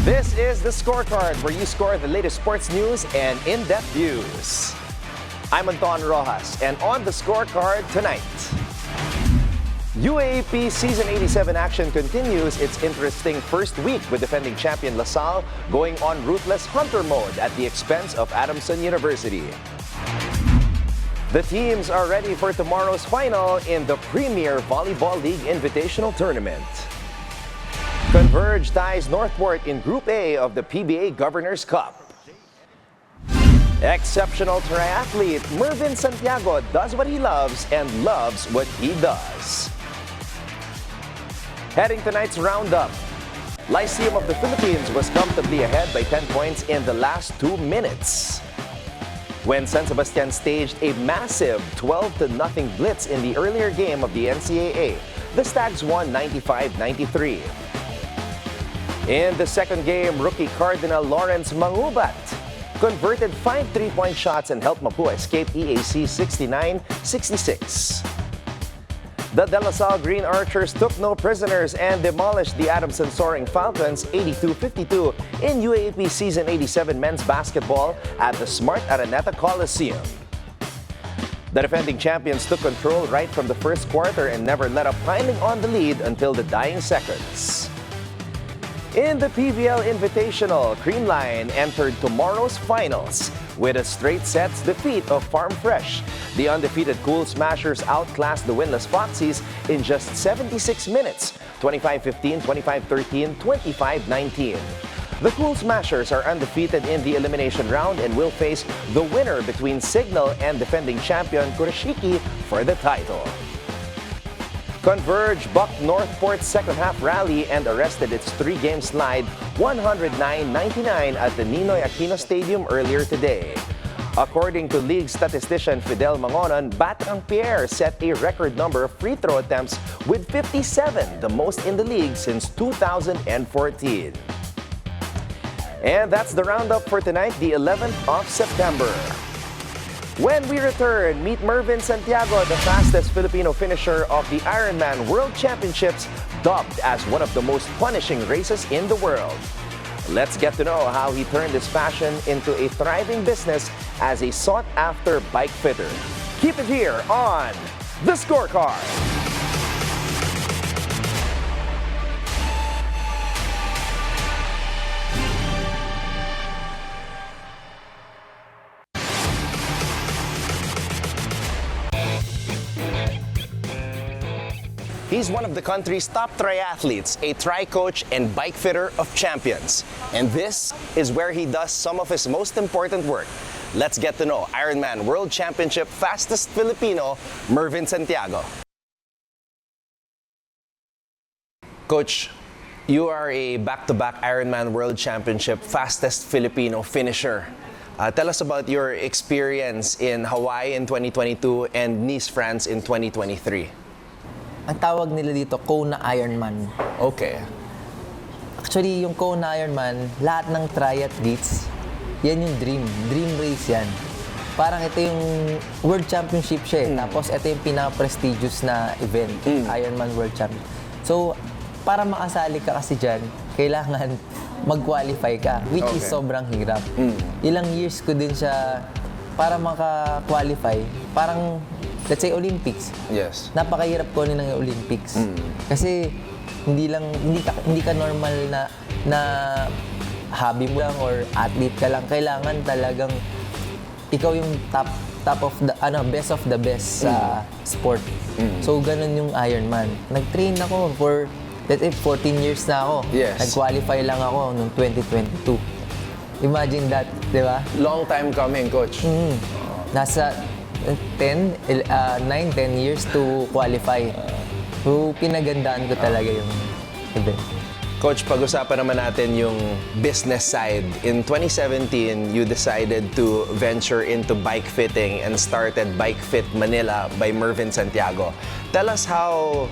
This is the Scorecard, where you score the latest sports news and in-depth views. I'm Anton Roxas, and on the Scorecard tonight, UAAP Season 87 action continues its interesting first week with defending champion Salle going on ruthless hunter mode at the expense of Adamson University. The teams are ready for tomorrow's final in the Premier Volleyball League Invitational Tournament. Converge ties NorthPort in Group A of the PBA Governor's Cup. Exceptional triathlete Mervin Santiago does what he loves and loves what he does. Heading tonight's roundup, Lyceum of the Philippines was comfortably ahead by 10 points in the last 2 minutes. When San Sebastian staged a massive 12-0 blitz in the earlier game of the NCAA, the Stags won 95-93. In the second game, rookie Cardinal Lawrence Mangubat converted 5 3-point shots and helped Mapua escape EAC 69-66. The De La Salle Green Archers took no prisoners and demolished the Adamson Soaring Falcons 82-52 in UAAP Season 87 men's basketball at the Smart Araneta Coliseum. The defending champions took control right from the first quarter and never let up, piling on the lead until the dying seconds. In the PVL Invitational, Creamline entered tomorrow's finals with a straight sets defeat of Farm Fresh. The undefeated Cool Smashers outclassed the winless Foxies in just 76 minutes, 25-15, 25-13, 25-19. The Cool Smashers are undefeated in the elimination round and will face the winner between Cignal and defending champion Kurashiki for the title. Converge bucked NorthPort's second-half rally and arrested its 3-game slide 109-99 at the Ninoy Aquino Stadium earlier today. According to league statistician Fidel Mangonon, Batang Pierre set a record number of free throw attempts with 57, the most in the league since 2014. And that's the roundup for tonight, the 11th of September. When we return, meet Mervin Santiago, the fastest Filipino finisher of the Ironman World Championships, dubbed as one of the most punishing races in the world. Let's get to know how he turned his passion into a thriving business as a sought-after bike fitter. Keep it here on The Scorecard. He's one of the country's top triathletes, a tri-coach and bike fitter of champions. And this is where he does some of his most important work. Let's get to know Ironman World Championship fastest Filipino, Mervin Santiago. Coach, you are a back-to-back Ironman World Championship fastest Filipino finisher. Tell us about your experience in Hawaii in 2022 and Nice, France in 2023. Ang tawag nila dito, Kona Ironman. Okay. Actually, yung Kona Ironman, lahat ng triathletes, yan yung dream race yan. Parang ito yung World Championship siya eh. Tapos ito yung pinaka-prestigious na event, Ironman World Championship. So, para makasali ka kasi dyan, kailangan mag-qualify ka, which is sobrang hirap. Ilang years ko din siya para maka-qualify, parang let's say Olympics. Yes. Napakahirap ko ng Olympics. Kasi hindi ka normal na hobby mo lang or athlete ka lang. Kailangan talagang ikaw yung top of the best of the best sa sport. So ganun yung Ironman. Nag-train ako for let's say 14 years na ako. Yes. Nag-qualify lang ako noong 2022. Imagine that, di ba? Long time coming, Coach. Nasa 9-10 years to qualify. So, pinagandaan ko talaga yung event. Coach, pag-usapan naman natin yung business side. In 2017, you decided to venture into bike fitting and started Bike Fit Manila by Mervin Santiago. Tell us how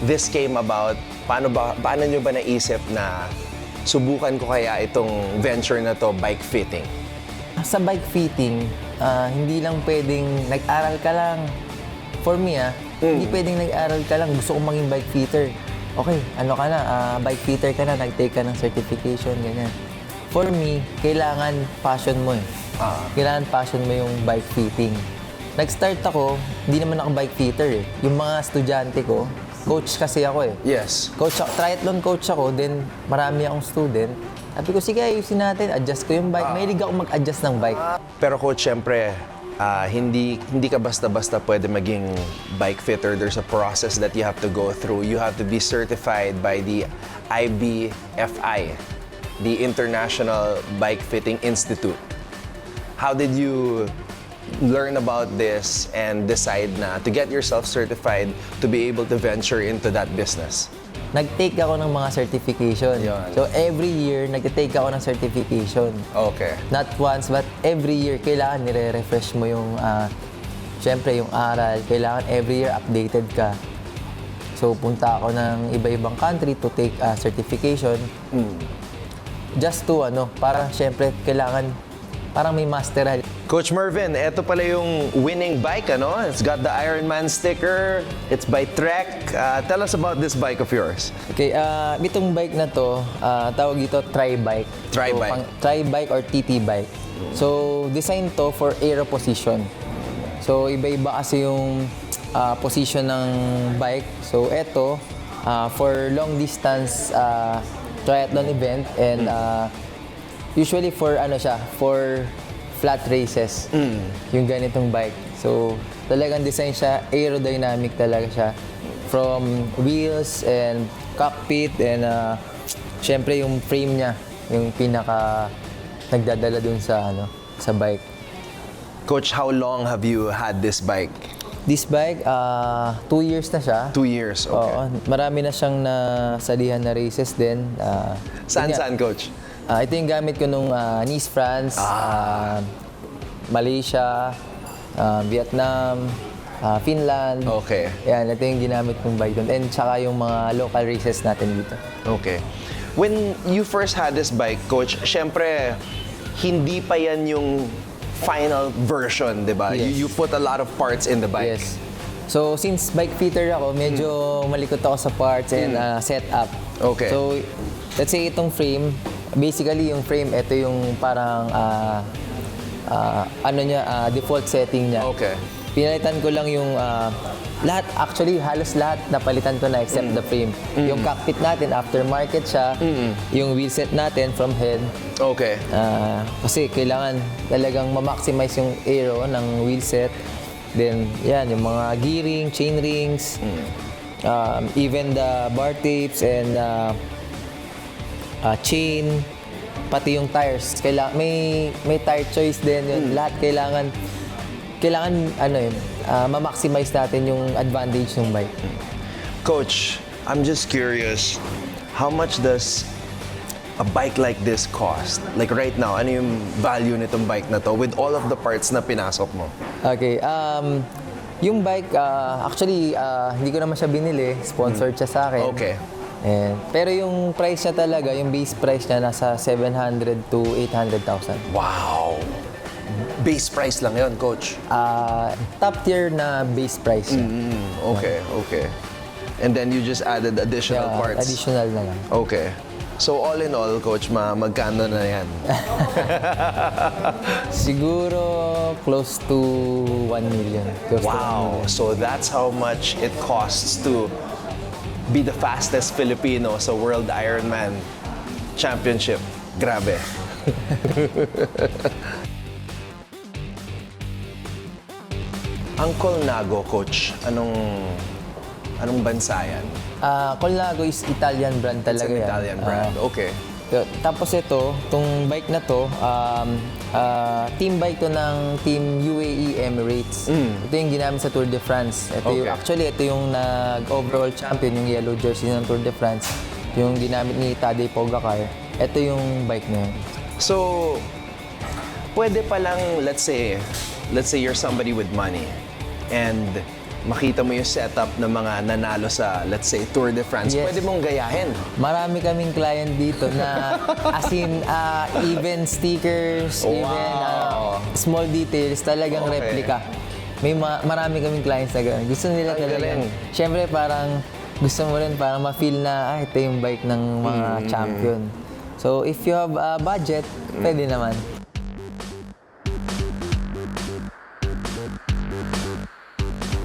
this came about. Paano nyo ba naisip na subukan ko kaya itong venture na to, bike fitting? Sa bike fitting, hindi lang pwedeng nag-aral ka lang. For me, hindi pwedeng nag-aral ka lang. Gusto kong maging bike fitter. okay, ano ka na, bike fitter ka na, nag-take ka ng certification, ganyan. For me, kailangan passion mo eh. Kailangan passion mo yung bike fitting. Nag-start ako, hindi naman ako bike fitter eh. Yung mga estudyante ko, coach kasi ako eh. Yes. Triathlon coach ako, then marami akong student. Sabi ko, sige, ayusin natin, adjust ko yung bike. Mahilig ako mag-adjust ng bike. Pero coach, syempre, hindi ka basta-basta pwede maging bike fitter. There's a process that you have to go through. You have to be certified by the IBFI, the International Bike Fitting Institute. How did you learn about this and decide na to get yourself certified to be able to venture into that business? Nag-take ako ng mga certification. Yun. So every year, nag-take ako ng certification. Okay. Not once, but every year, kailangan nire-refresh mo yung, syempre, yung aral. Kailangan every year updated ka. So punta ako ng iba-ibang country to take certification. Just to, para syempre, kailangan, parang may masteral. Coach Mervin, eto pala yung winning bike, ano? It's got the Ironman sticker. It's by Trek. Tell us about this bike of yours. Okay, itong bike na to, tawag ito tri-bike. Tri-bike. So, tri-bike or TT bike. So, design to for aero position. So, iba-iba kasi yung position ng bike. So, eto, for long distance triathlon event and usually for for flat races, yung ganitong bike. So, talagang design siya, aerodynamic talaga siya. From wheels and cockpit and syempre yung frame niya, yung pinaka nagdadala dun sa bike. Coach, how long have you had this bike? This bike, 2 years na siya. 2 years, okay. Oo, marami na siyang nasalihan na races din. Saan, Coach? Ito yung gamit ko nung Nice, France, Malaysia, Vietnam, Finland. Okay. Yan, ito yung ginamit kong bike doon. And tsaka yung mga local races natin dito. Okay. When you first had this bike, Coach, syempre, hindi pa yan yung final version, di ba? Yes. You put a lot of parts in the bike. Yes. So, since bike fitter ako, medyo malikot ako sa parts and setup. Okay. So, let's say itong frame, basically yung frame, ito yung parang default setting niya. Okay. Pinalitan ko lang yung lahat, actually halos lahat napalitan ko na except the frame. Yung cockpit natin, aftermarket siya. Yung wheelset natin from head. Okay. Kasi kailangan talagang ma-maximize yung aero ng wheelset. Then, yan, yung mga gearing, chain rings, even the bar tapes and chain, pati yung tires. May tire choice din yun. Lahat kailangan ma-maximize natin yung advantage ng bike. Coach, I'm just curious, how much does a bike like this cost? Like right now, ano yung value nitong bike na to with all of the parts na pinasok mo? Okay, yung bike, actually, hindi ko naman siya binili. Sponsored siya sa akin. Okay. Pero yung price niya talaga, yung base price niya, nasa 700 to 800,000. Wow! Base price lang yon, Coach? Top tier na base price niya. Okay, okay. And then you just added additional parts? Additional na lang. Okay. So all in all, Coach, magkano na yan? Siguro close to 1 million. Wow! So that's how much it costs to be the fastest Filipino sa World Ironman Championship. Grabe. Ang Colnago, Coach, anong bansa yan? Colnago is Italian brand It's talaga an yan. Italian brand. Okay. Tapos itong bike na to, team bike to ng Team UAE Emirates. Ito yung ginamit sa Tour de France. Actually, ito yung nag-overall champion, yung yellow jersey ng Tour de France. Yung ginamit ni Tadej Pogacar. Ito yung bike na yun. So, pwede palang, let's say you're somebody with money and makita mo yung setup ng mga nanalo sa, let's say, Tour de France, Yes. pwede mong gayahin. Marami kaming client dito na as in, even stickers, even small details, talagang Okay. replica. May marami kaming clients na gano'n. Gusto nila Ang talagang, galing. syempre parang gusto mo rin parang ma-feel na, ito yung bike ng mga champion. So, if you have a budget, pwede naman.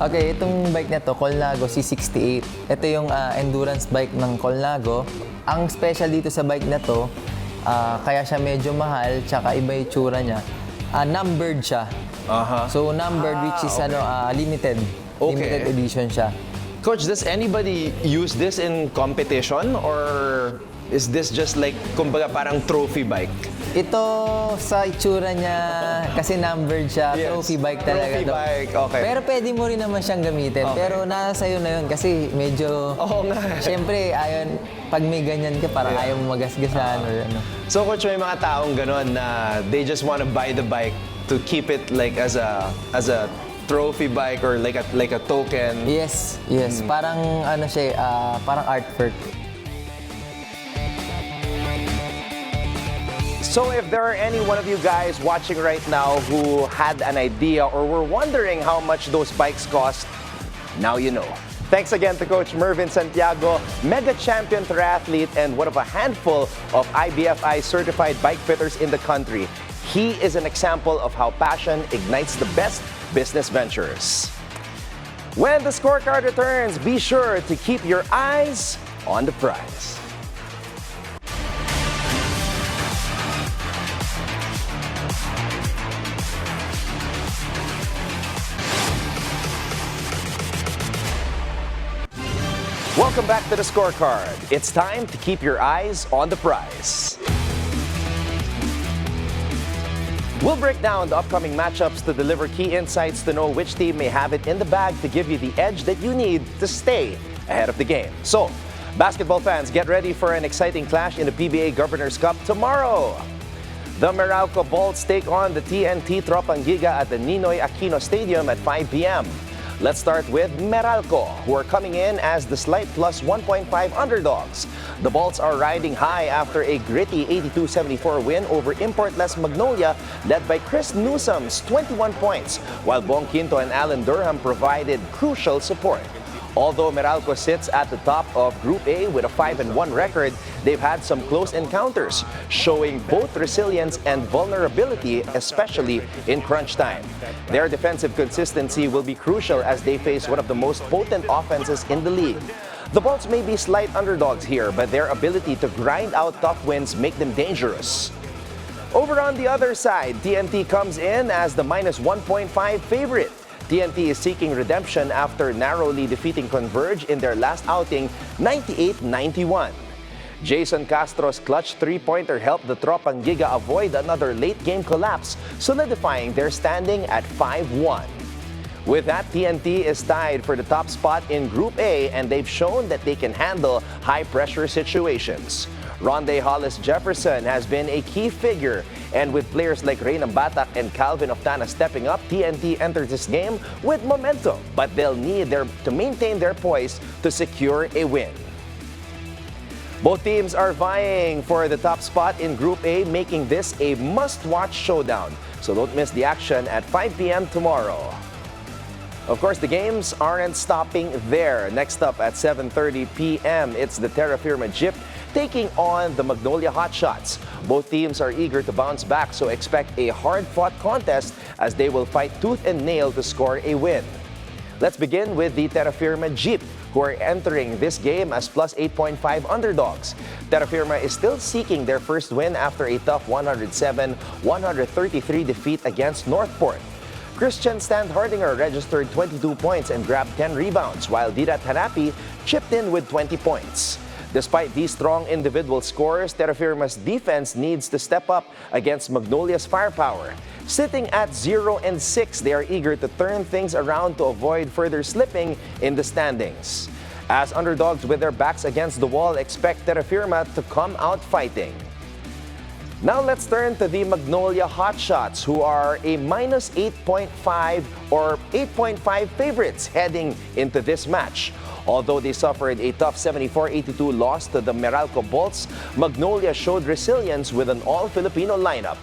Okay, itong bike na to, Colnago C68. Ito yung endurance bike ng Colnago. Ang special dito sa bike na to, kaya siya medyo mahal, tsaka iba yung tsura niya. Numbered siya. So, numbered which is limited. Limited edition siya. Coach, does anybody use this in competition or is this just like, kumbaga parang trophy bike? Ito sa itsura niya, kasi numbered siya, Yes. trophy bike talaga Trophy to. bike, okay. Pero pwede mo rin naman siyang gamitin. Okay. Pero nasa sa'yo na yun kasi medyo... Oo nga. Siyempre, pag may ganyan ka, parang ayaw mo magasgasan or ano. So coach, may mga taong ganon na they just want to buy the bike to keep it like as a trophy bike or like a token. Yes. Parang ano siya, parang artwork. So if there are any one of you guys watching right now who had an idea or were wondering how much those bikes cost, now you know. Thanks again to Coach Mervin Santiago, mega champion triathlete and one of a handful of IBFI certified bike fitters in the country. He is an example of how passion ignites the best business ventures. When the scorecard returns, be sure to keep your eyes on the prize. Welcome back to the scorecard. It's time to keep your eyes on the prize. We'll break down the upcoming matchups to deliver key insights to know which team may have it in the bag to give you the edge that you need to stay ahead of the game. So, basketball fans, get ready for an exciting clash in the PBA Governors Cup tomorrow. The Meralco Bolts take on the TNT Tropangiga at the Ninoy Aquino Stadium at 5 p.m. Let's start with Meralco, who are coming in as the slight plus 1.5 underdogs. The Bolts are riding high after a gritty 82-74 win over importless Magnolia, led by Chris Newsom's 21 points, while Bong Quinto and Alan Durham provided crucial support. Although Meralco sits at the top of Group A with a 5-1 record, they've had some close encounters, showing both resilience and vulnerability, especially in crunch time. Their defensive consistency will be crucial as they face one of the most potent offenses in the league. The Bolts may be slight underdogs here, but their ability to grind out tough wins make them dangerous. Over on the other side, TNT comes in as the minus 1.5 favorite. TNT is seeking redemption after narrowly defeating Converge in their last outing, 98-91. Jason Castro's clutch three-pointer helped the Tropangiga avoid another late-game collapse, solidifying their standing at 5-1. With that, TNT is tied for the top spot in Group A, and they've shown that they can handle high-pressure situations. Ronde Hollis Jefferson has been a key figure, and with players like Reyna Batak and Calvin Oftana stepping up, TNT enters this game with momentum, but they'll need to maintain their poise to secure a win. Both teams are vying for the top spot in Group A, making this a must-watch showdown. So don't miss the action at 5 p.m. tomorrow. Of course, the games aren't stopping there. Next up at 7:30 p.m., it's the Terra Firma Jeep taking on the Magnolia Hotshots. Both teams are eager to bounce back, so expect a hard-fought contest as they will fight tooth and nail to score a win. Let's begin with the Terra Firma Jeep, who are entering this game as plus 8.5 underdogs. Terra Firma is still seeking their first win after a tough 107-133 defeat against NorthPort. Christian Standhardinger registered 22 points and grabbed 10 rebounds, while Dirat Hanapi chipped in with 20 points. Despite these strong individual scores, Terra Firma's defense needs to step up against Magnolia's firepower. Sitting at 0-6, they are eager to turn things around to avoid further slipping in the standings. As underdogs with their backs against the wall, expect Terra Firma to come out fighting. Now let's turn to the Magnolia Hotshots, who are a minus 8.5 or 8.5 favorites heading into this match. Although they suffered a tough 74-82 loss to the Meralco Bolts, Magnolia showed resilience with an all-Filipino lineup.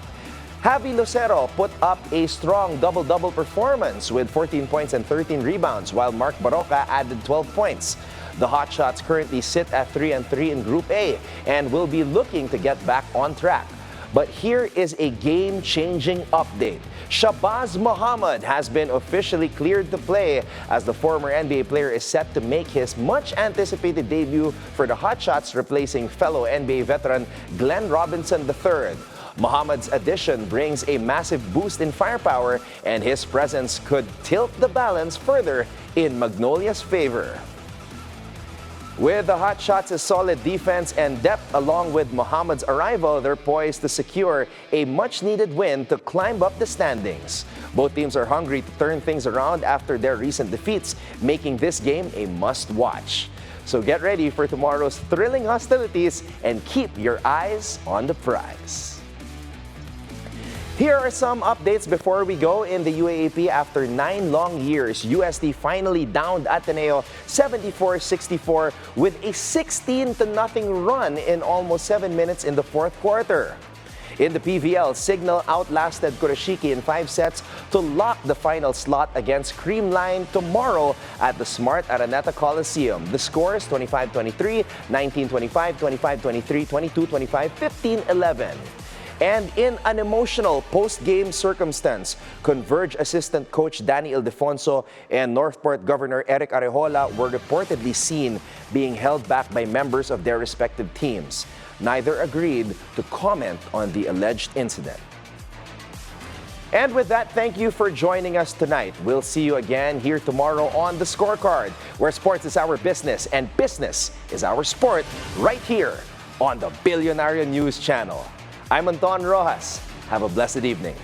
Javi Lucero put up a strong double-double performance with 14 points and 13 rebounds, while Mark Baroca added 12 points. The Hotshots currently sit at 3-3 in Group A and will be looking to get back on track. But here is a game-changing update. Shabazz Muhammad has been officially cleared to play as the former NBA player is set to make his much-anticipated debut for the Hotshots, replacing fellow NBA veteran Glenn Robinson III. Muhammad's addition brings a massive boost in firepower, and his presence could tilt the balance further in Magnolia's favor. With the Hotshots' solid defense and depth along with Muhammad's arrival, they're poised to secure a much-needed win to climb up the standings. Both teams are hungry to turn things around after their recent defeats, making this game a must-watch. So get ready for tomorrow's thrilling hostilities and keep your eyes on the prize. Here are some updates before we go. In the UAAP, after 9 long years, UST finally downed Ateneo 74-64 with a 16-0 run in almost 7 minutes in the fourth quarter. In the PVL, Cignal outlasted Kurashiki in 5 sets to lock the final slot against Creamline tomorrow at the Smart Araneta Coliseum. The scores 25-23, 19-25, 25-23, 22-25, 15-11. And in an emotional post-game circumstance, Converge assistant coach Danny Ildefonso and NorthPort Governor Eric Arejola were reportedly seen being held back by members of their respective teams. Neither agreed to comment on the alleged incident. And with that, thank you for joining us tonight. We'll see you again here tomorrow on The Scorecard, where sports is our business and business is our sport, right here on the Billionaire News Channel. I'm Anton Roxas. Have a blessed evening.